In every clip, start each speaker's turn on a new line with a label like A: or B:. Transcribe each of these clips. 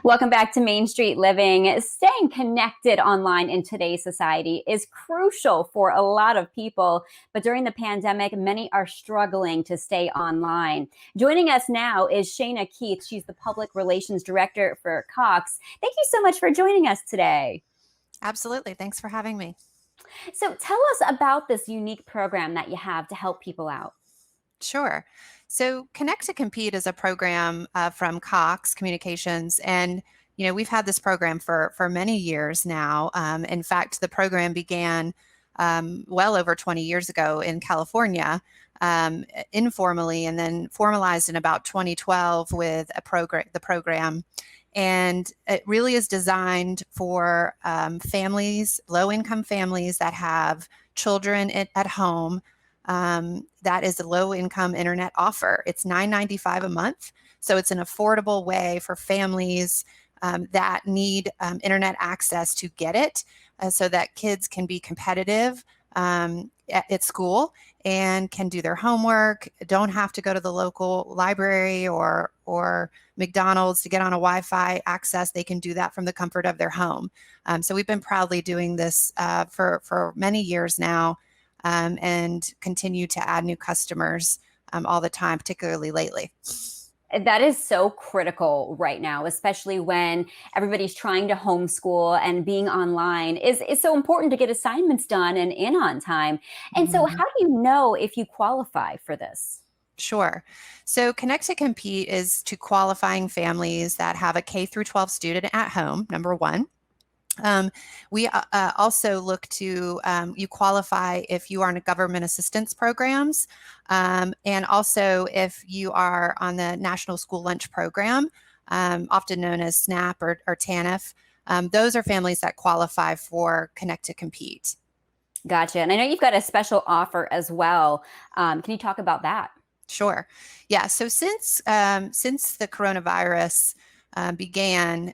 A: Welcome back to Main Street Living. Staying connected online in today's society is crucial for a lot of people, but during the pandemic, many are struggling to stay online. Joining us now is Shana Keith. She's the Public Relations Director for Cox. Thank you so much for joining us today.
B: Absolutely. Thanks for having me.
A: So tell us about this unique program that you have to help people out.
B: Sure. So Connect to Compete is a program from Cox Communications, and we've had this program for many years now. In fact, the program began well over 20 years ago in California, informally, and then formalized in about 2012 with the program. And it really is designed for families, low-income families that have children at home. That is a low-income internet offer. It's $9.95 a month, so it's an affordable way for families that need internet access to get it, so that kids can be competitive at school and can do their homework, don't have to go to the local library or McDonald's to get on a Wi-Fi access. They can do that from the comfort of their home. So we've been proudly doing this for many years now, and continue to add new customers all the time, particularly lately.
A: That is so critical right now, especially when everybody's trying to homeschool and being online is so important to get assignments done and in on time. And so how do you know if you qualify for this?
B: Sure. So Connect to Compete is to qualifying families that have a K through 12 student at home, number one. We also look to you qualify if you are in government assistance programs, and also if you are on the National School Lunch Program, often known as SNAP or TANF. Those are families that qualify for Connect to Compete.
A: Gotcha. And I know you've got a special offer as well. Can you talk about that?
B: Sure. Yeah. So since the coronavirus began,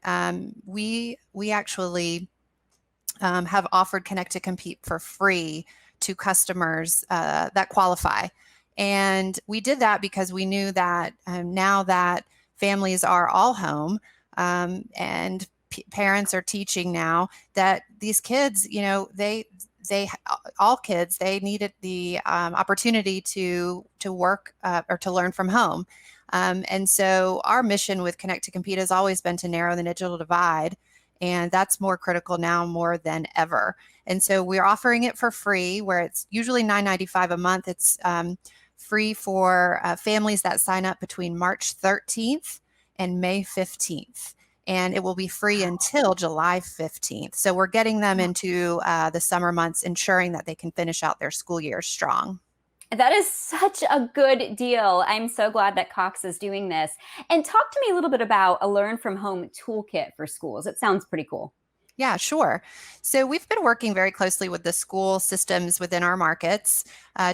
B: we actually have offered Connect to Compete for free to customers that qualify. And we did that because we knew that now that families are all home, and parents are teaching now, that these kids, all kids, they needed the opportunity to work or to learn from home. And so our mission with Connect to Compete has always been to narrow the digital divide. And that's more critical now more than ever. And so we're offering it for free, where it's usually $9.95 a month. It's free for families that sign up between March 13th and May 15th. And it will be free until July 15th. So we're getting them into the summer months, ensuring that they can finish out their school year strong.
A: That is such a good deal. I'm so glad that Cox is doing this. And talk to me a little bit about a Learn from Home toolkit for schools. It sounds pretty cool.
B: Yeah, sure. So we've been working very closely with the school systems within our markets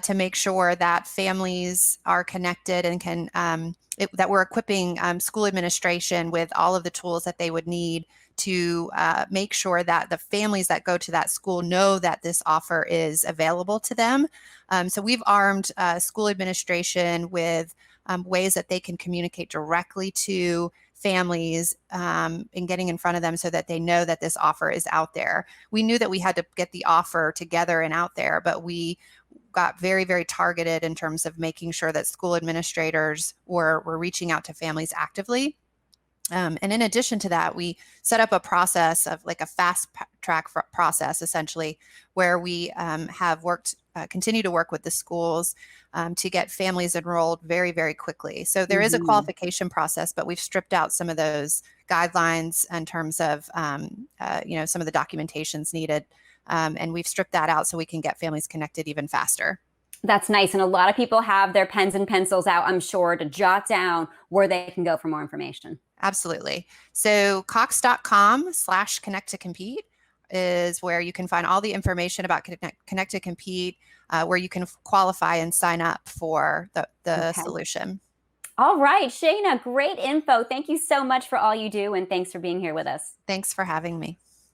B: to make sure that families are connected and can that we're equipping school administration with all of the tools that they would need to make sure that the families that go to that school know that this offer is available to them. So we've armed school administration with ways that they can communicate directly to families and getting in front of them so that they know that this offer is out there. We knew that we had to get the offer together and out there, but we got very, very targeted in terms of making sure that school administrators were reaching out to families actively. And in addition to that, we set up a process of like a fast track process, essentially, where we continue to work with the schools to get families enrolled very, very quickly. So there is a qualification process, but we've stripped out some of those guidelines in terms of, some of the documentations needed. And we've stripped that out so we can get families connected even faster.
A: That's nice. And a lot of people have their pens and pencils out, I'm sure, to jot down where they can go for more information.
B: Absolutely. So cox.com/connect to compete is where you can find all the information about Connect to Compete, where you can qualify and sign up for the solution.
A: All right, Shana, great info. Thank you so much for all you do, and thanks for being here with us.
B: Thanks for having me.